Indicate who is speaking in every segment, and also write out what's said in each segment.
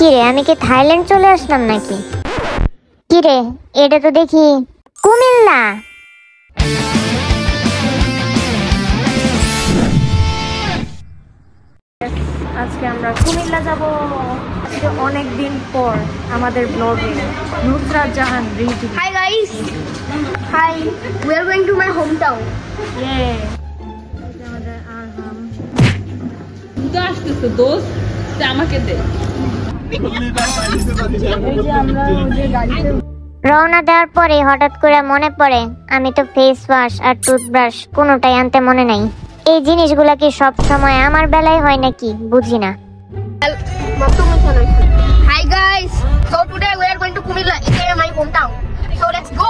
Speaker 1: কিরে আমি কি থাইল্যান্ড চলে আসলাম নাকি? কিরে এটা তো দেখি কুমিল্লা।
Speaker 2: আজকে আমরা কুমিল্লা যাব। আজকে অনেক দিন পর আমাদের ব্লগে Nusrat Jahan Riju.
Speaker 3: Hi guys. Hi. We are going to my hometown.
Speaker 2: ইয়ে আমাদের আরহাম
Speaker 4: তো আসতেছে দোস্ত আমাকে দে।
Speaker 1: রওনা দেওয়ার পরে হঠাৎ করে মনে পড়ে আমি তো ফেস ওয়াশ আর টুথব্রাশ কোনোটাই আনতে মনে নাই। এই জিনিসগুলা কি সব সময় আমার বেলায় হয় নাকি বুঝি না।
Speaker 3: Hi guys. So today we are going to Kumilla, aka my hometown. So let's go.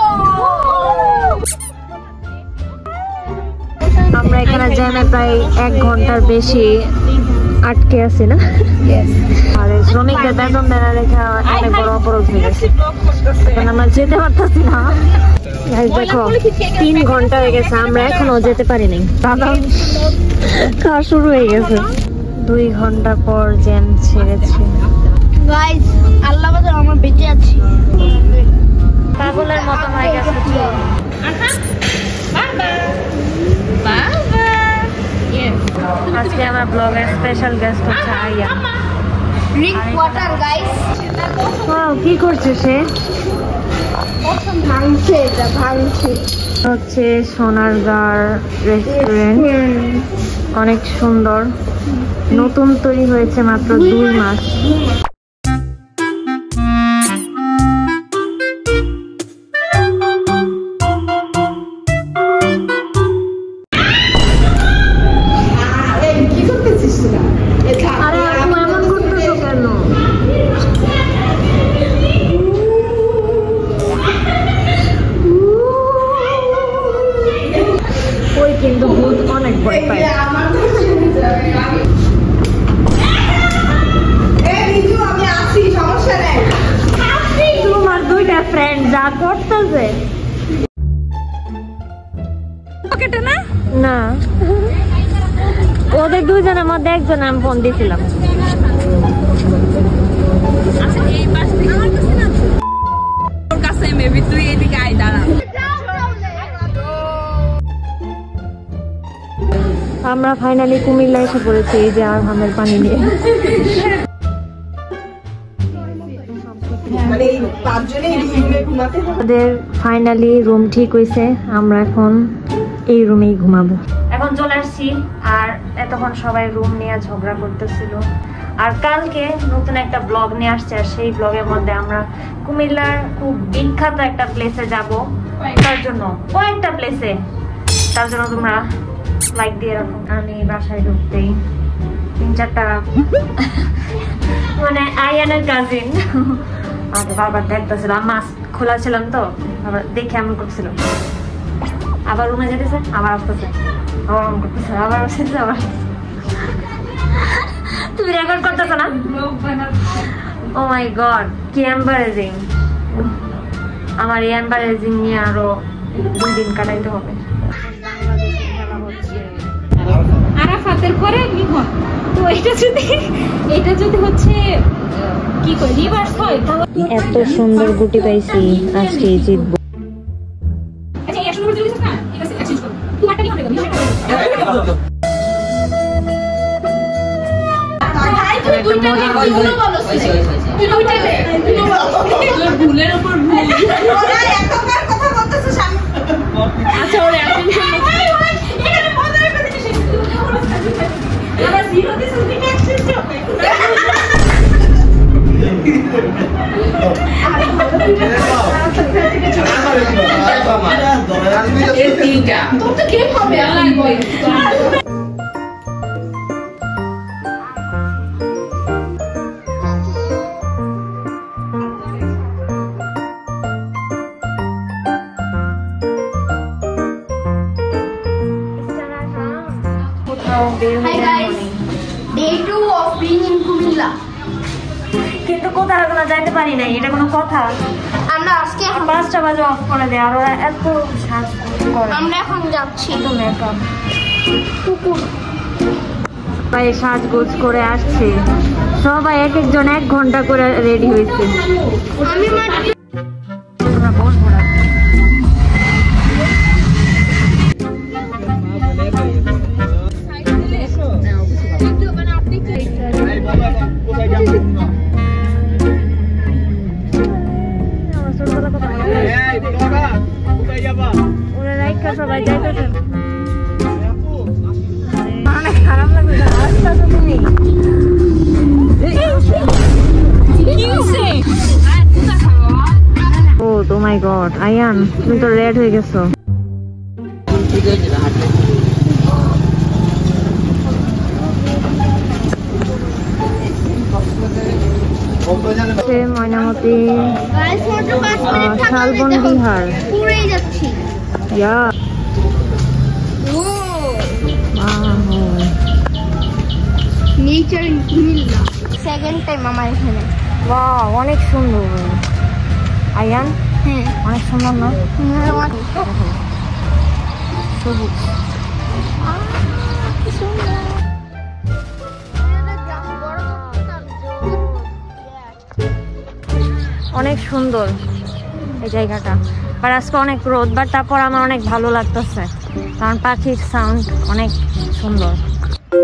Speaker 2: আমরা এখানে জ্যামে প্রায় 1 ঘন্টার বেশি আটকে আছি না? আর শ্রমিকদের বেতন দেওয়া রেখা অনেক বড় অপরাধ হয়ে গেছে। এখন আমরা যেতে পারতেছি না। দেখো 3 ঘন্টা হয়ে গেছে আমরা এখনো যেতে পারিনি। খাওয়া শুরু হয়ে গেছে। 2 ঘন্টা পর জ্যাম ছেড়েছে।
Speaker 3: Guys, আল্লাহ বাজার আমরা বেঁচে আছি।
Speaker 2: পাগলের মতো হয়ে গেছে। আজকে আমার ব্লগের স্পেশাল গেস্ট হচ্ছে আরিয়া।
Speaker 3: Drink water guys.
Speaker 2: কি করছে সে?
Speaker 3: ভাঙছে এটা ভাঙছে।
Speaker 2: হচ্ছে সোনারগাঁর রেস্টুরেন্ট, অনেক সুন্দর, নতুন তৈরি হয়েছে মাত্র 2 মাস। কিন্তু ভূত অনেক ভয় পায়। তোমার 2টা ফ্রেন্ড যা করতেছে না, ওদের 2জনের মধ্যে একজন আমি ফোন দিয়েছিলাম।
Speaker 4: তুই এদিকে আয় দাঁড়া।
Speaker 2: আমরা ফাইনালি কুমিল্লা এসে পড়েছি এই যে আরহামের পানি নিয়ে। আমাদের ফাইনালি রুম ঠিক হয়েছে, আমরা এখন এই রুমেই ঘুমাবো। এখন চলে আসছি আর এতক্ষণ সবাই রুম নিয়ে ঝগড়া করতেছিল। আর কালকে নতুন একটা ব্লগ নিয়ে আসছে, আর সেই ব্লগের মধ্যে আমরা কুমিল্লার খুব বিখ্যাত একটা প্লেসে যাব। তার জন্য কয়েকটা প্লেসে, তার জন্য তোমরা লাইক দিয়ে রাখো। আমি বাসায় ঢুকতেই 3-4টা মানে আয়ানের কাজিন আমাকে বারবার দেখতেছিল। মাছ খোলা ছিলাম তো আবার দেখে এমন করছিল, আবার রুমে যেতেছে আবার আসতেছে, আবার এমন করতেছে, আবার আসতেছে, আবার তুমি রেকর্ড করতেছো না? ও মাই গড, কি এম্বারেজিং। আমার এই এম্বারেজিং নিয়ে আরো 2 দিন কাটাইতে হবে।
Speaker 4: আরাফাতের পরে লিখন, তো এটা যদি হচ্ছে কি কই রিভার্স হয় তাহলে
Speaker 2: এত সুন্দর গুটি পাইছি, আজকে জিতবো।
Speaker 4: আচ্ছা এই শুরু করে দিছিস না, ঠিক আছে চেঞ্জ কর। তোমারটা কি হবে গো? ভাই তুই দুইটা বলো বলছিস, তুই দুইটা দে, তুই ভুলের উপর ভুল। ওরা একবার কথা বলতেছিস আমি। আচ্ছা ওরে অ্যাটেনশন এখানে মজার একটা জিনিস আবার জিরো দিস দিকে এক্সচেঞ্জ হবে। এই তিনটা তোর তো কে হবে লাগবে।
Speaker 3: Hi guys. Day 2 of being in Kumilla.
Speaker 2: কিন্তু কোথাও কোনো যাইতে পারি নাই, এটা কোনো কথা?
Speaker 3: আমরা আজকে
Speaker 2: 5টা বাজে অফ করে দেয়, আর ওরা এত সাজ করে।
Speaker 3: আমরা এখন যাচ্ছি
Speaker 2: তো মেকআপ
Speaker 3: কুকুর
Speaker 2: সবাই সাজগোজ করে আসছে, সবাই এক একজন 1 ঘন্টা করে রেডি হয়েছে।
Speaker 3: আমি মাত্র
Speaker 2: আমরা বসবো না। সবাই যাইতেছে, অনেক খারাপ লাগবে। তুমি ও মাই গড, আয়ান তুমি তো রেড হয়ে গেছো। ময়নামতি শালবন বিহার
Speaker 3: পুরেই যাচ্ছি। নেচার কুমিল্লা সেকেন্ড টাইম আমার এখানে।
Speaker 2: বাহ, অনেক সুন্দর আয়ান।
Speaker 3: হ্যাঁ
Speaker 2: অনেক সুন্দর না? সবুজ। অনেক সুন্দর এই জায়গাটা, আর আজকে অনেক রোদ, বাট তারপর আমার অনেক ভালো লাগতেছে কারণ পাখির সাউন্ড অনেক সুন্দর।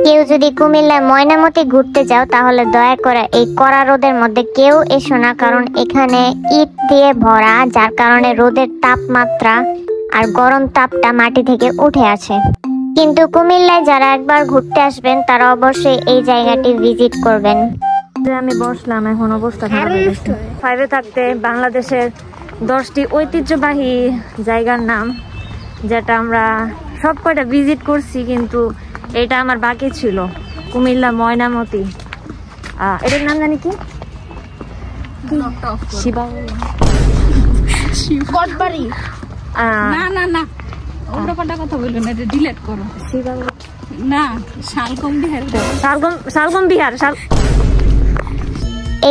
Speaker 1: কেউ যদি কুমিল্লার ময়নামতি ঘুরতে যাও তাহলে দয়া করে এই কড়া রোদের মধ্যে কেউ এসো না, কারণ এখানে ইট দিয়ে ভরা, যার কারণে রোদের তাপমাত্রা আর গরম তাপটা মাটি থেকে উঠে আসে। কিন্তু কুমিল্লায় যারা একবার ঘুরতে আসবেন তারা অবশ্যই এই জায়গাটি ভিজিট করবেন।
Speaker 2: আমি বসলাম, এখন অবস্থা খারাপ হয়ে গেছে। 5 এ থাকতে বাংলাদেশের 10টি ঐতিহ্যবাহী জায়গার নাম, যেটা আমরা সব কয়টা ভিজিট করছি, কিন্তু এটা আমার বাকি ছিল। কুমিল্লা ময়নামতি, এটার নাম জানি কি?
Speaker 3: কটবাড়ি।
Speaker 4: না না না, ওটা কথা বলবেন না, এটা ডিলিট করো। না, শালগম বিহার।
Speaker 2: শালগম বিহার।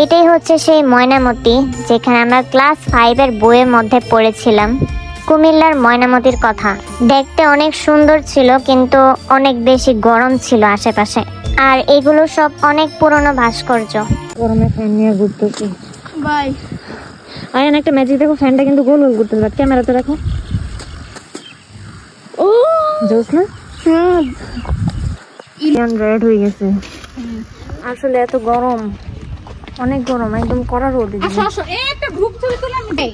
Speaker 1: এইটাই হচ্ছে সেই ময়নামতি যেখানে আমরা ক্লাস 5 এর বইয়ের মধ্যে পড়েছিলাম কুমিল্লার ময়নামতির কথা। দেখতে অনেক সুন্দর ছিল, কিন্তু অনেক বেশি গরম ছিল আশেপাশে, আর এগুলো সব অনেক পুরনো ভাস্কর্য।
Speaker 2: গরমে ফ্যান নিয়ে ঘুরতেছি।
Speaker 3: বাই
Speaker 2: আয়ান একটা ম্যাজিক দেখো, ফ্যানটা কিন্তু গোল গোল ঘুরতে পারে। ক্যামেরাতে রাখো।
Speaker 3: ও
Speaker 2: জোস না? ইয়ান রেড হয়ে গেছে। আসলে এত গরম, অনেক গরম, একদম কড়া রোদ।
Speaker 4: একটা গ্রুপ ছবি তুলে আমি দেই,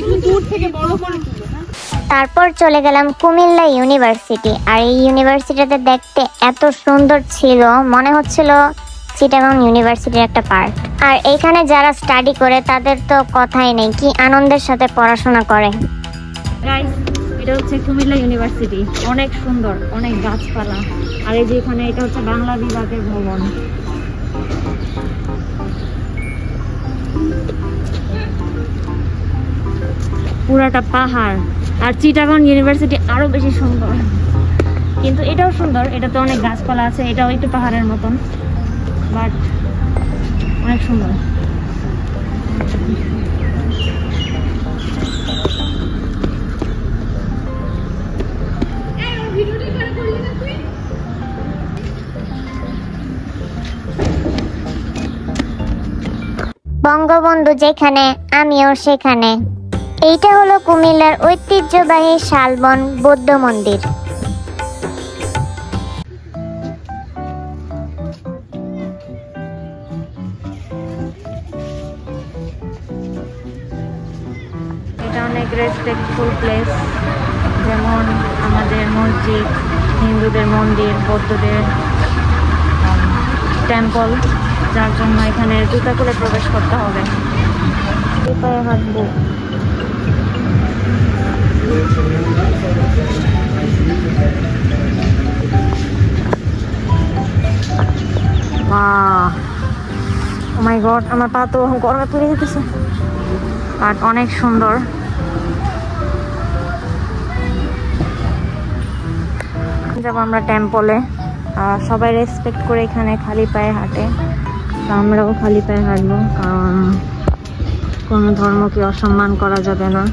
Speaker 4: একটু দূর থেকে বড় করে তুলো না।
Speaker 1: তারপর চলে গেলাম কুমিল্লা ইউনিভার্সিটি, আর এই ইউনিভার্সিটিতে দেখতে এত সুন্দর ছিল, মনে হচ্ছিল চিটাগং ইউনিভার্সিটির একটা পার্ট। আর এখানে যারা স্টাডি করে তাদের তো কথাই নেই, কি আনন্দের সাথে পড়াশোনা করে।
Speaker 2: গাইস, এটা হচ্ছে কুমিল্লা ইউনিভার্সিটি, অনেক সুন্দর, অনেক গাছপালা। আর এই যে এখানে এটা হচ্ছে বাংলা বিভাগের ভবন। পুরাটা পাহাড়, আর চিটাগং ইউনিভার্সিটি আরো বেশি সুন্দর। কিন্তু এটাও সুন্দর, এটাতে অনেক গাছপালা আছে, এটাও একটু পাহাড়ের মতন, বাট অনেক সুন্দর।
Speaker 1: বঙ্গবন্ধু যেখানে আমিও সেখানে। এইটা হলো কুমিল্লার ঐতিহ্যবাহী শালবন বৌদ্ধ মন্দির।
Speaker 2: এটা অনেক রেসপেক্টফুল প্লেস, যেমন আমাদের মসজিদ, হিন্দুদের মন্দির, বৌদ্ধদের টেম্পল, যার জন্য এখানে জুতা করে প্রবেশ করতে হবে। পায়ে হাঁটবো। ও মাই গড, আমার পা তো গরমে পুড়ে যেতেছে, আর অনেক সুন্দর। যাবো আমরা টেম্পলে, সবাই রেসপেক্ট করে এখানে খালি পায়ে হাঁটে, আমরাও খালি পায়ে হাঁটবো, কারণ কোনো ধর্মকে অসম্মান করা যাবে না।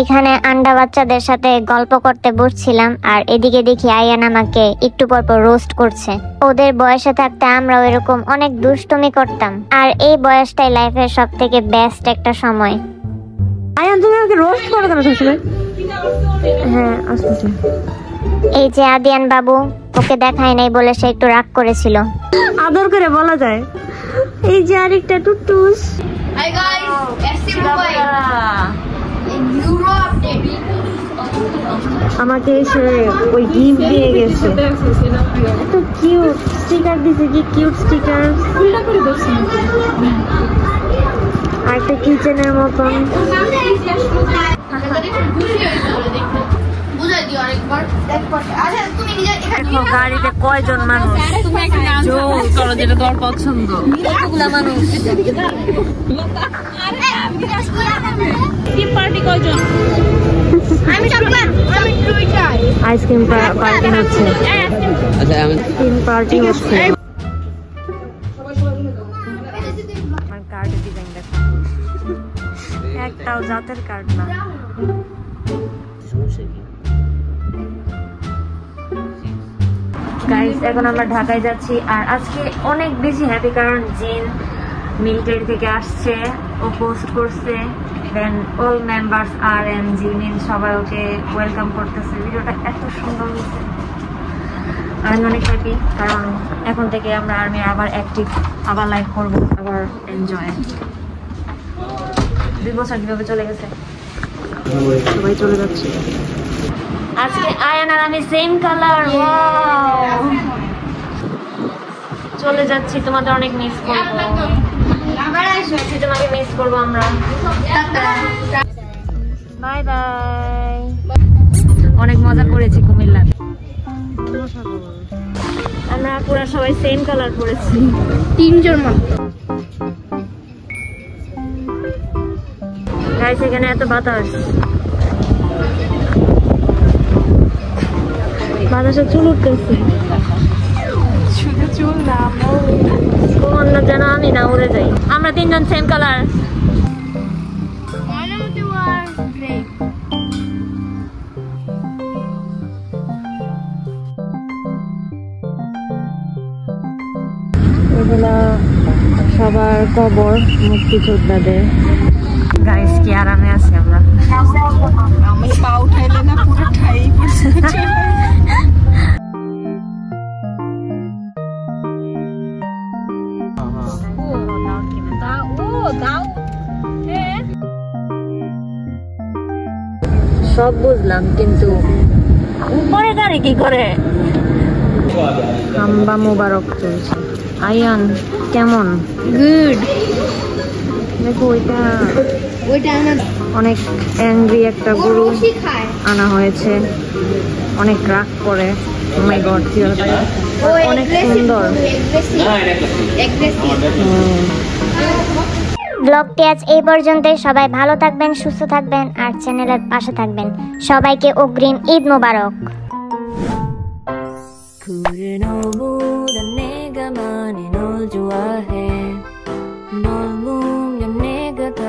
Speaker 1: এখানে আন্ডা বাচ্চাদের সাথে গল্প করতে বসছিলাম আর এদিকে দেখি আয়ান আমাকে একটু পর পর রোস্ট করছে। ওদের বয়সে থাকতে আমরাও এরকম অনেক দুষ্টুমি করতাম, আর এই বয়সটাই লাইফের সব থেকে বেস্ট একটা সময়।
Speaker 2: আয়ান তুমি আমাকে রোস্ট করো কেন সবসময়? হ্যাঁ আসতেছে।
Speaker 1: এই যে আদিয়ান বাবু, ওকে দেখাই নাই বলে সে একটু রাগ করেছিল।
Speaker 2: আদর করে বলা যায়। এই যে আরেকটা টুটুস।
Speaker 3: Hi guys, FC Mumbai. Euro update.
Speaker 2: আমাকে এসে ওই গিফট দিয়ে গেছে। এত কিউট স্টিকার দিছে, কি কিউট স্টিকার। আর একটা কিচেনের মতন।
Speaker 3: বুঝাই দিও আরেকবার। আচ্ছা তুমি নিজে এখানে
Speaker 2: দেখো গাড়িতে কয়জন মানুষ।
Speaker 4: তুমি একটা গান করো যেটা তোমার পছন্দ।
Speaker 2: কতগুলা মানুষ।
Speaker 4: টিম পার্টি কয়জন?
Speaker 3: আমি চকলেট, আমি টুইটার।
Speaker 2: আইসক্রিম পার্টি হচ্ছে।
Speaker 5: আচ্ছা আমি
Speaker 2: টিম পার্টি হচ্ছে। আমার কার্ডের ডিজাইন দেখো, একটাও জাতের কার্ড না। গাইস এখন আমরা ঢাকায় যাচ্ছি, আর আজকে অনেক বেশি হ্যাপি কারণ জিন মিলিটারি থেকে আসছে, ও পোস্ট করছে, দেন অল মেম্বার্স আর এন জিমিন সবাই ওকে ওয়েলকাম করতেছে। ভিডিওটা এত সুন্দর হয়েছে, আমি অনেক হ্যাপি কারণ এখন থেকে আমরা আর্মি আবার অ্যাক্টিভ, আবার লাইফ করবো, আবার এনজয়। 2 বছর কিভাবে চলে গেছে, সবাই চলে যাচ্ছে। আজকে আয়ান আর আমি সেম কালার। চলে যাচ্ছি, তোমাদের অনেক মিস করবো। তোমাকে মিস করবো আমরা। Bye bye. অনেক মজা করেছি কুমিল্লা। আমরা পুরো সবাই সেম কালার পরেছি,
Speaker 3: 3 জন মাত্র।
Speaker 2: গাইস এখানে এত বাতাস, বাতাসে চুল উঠতেছে।
Speaker 4: শুধু চুল না,
Speaker 2: কোন না যেন আমি না উড়ে যাই। আমরা 3 জন সেম কালার। এগুলা সবার কবর মুক্তিযোদ্ধাদের। গাইস কি আরামে আছি আমরা।
Speaker 4: আমি পা উঠাইলে না পুরো ঠাই পড়ছে।
Speaker 2: সব বুঝলাম কিন্তু উপরে গাড়ি কি করে। হাম্বা মোবারক চলছে। আয়ান কেমন?
Speaker 3: গুড।
Speaker 2: দেখো ওইটা
Speaker 3: ওইটা আমার
Speaker 2: অনেক অ্যাংরি একটা গরু
Speaker 3: বেশি খায়।
Speaker 2: আনা হয়েছে, অনেক রাগ করে। ও মাই গড, অনেক সুন্দর।
Speaker 1: ব্লগটি আজ এই পর্যন্তই। সবাই ভালো থাকবেন, সুস্থ থাকবেন আর চ্যানেলের পাশে থাকবেন। সবাইকে অগ্রিম ঈদ মোবারক।
Speaker 2: 너무 내가 다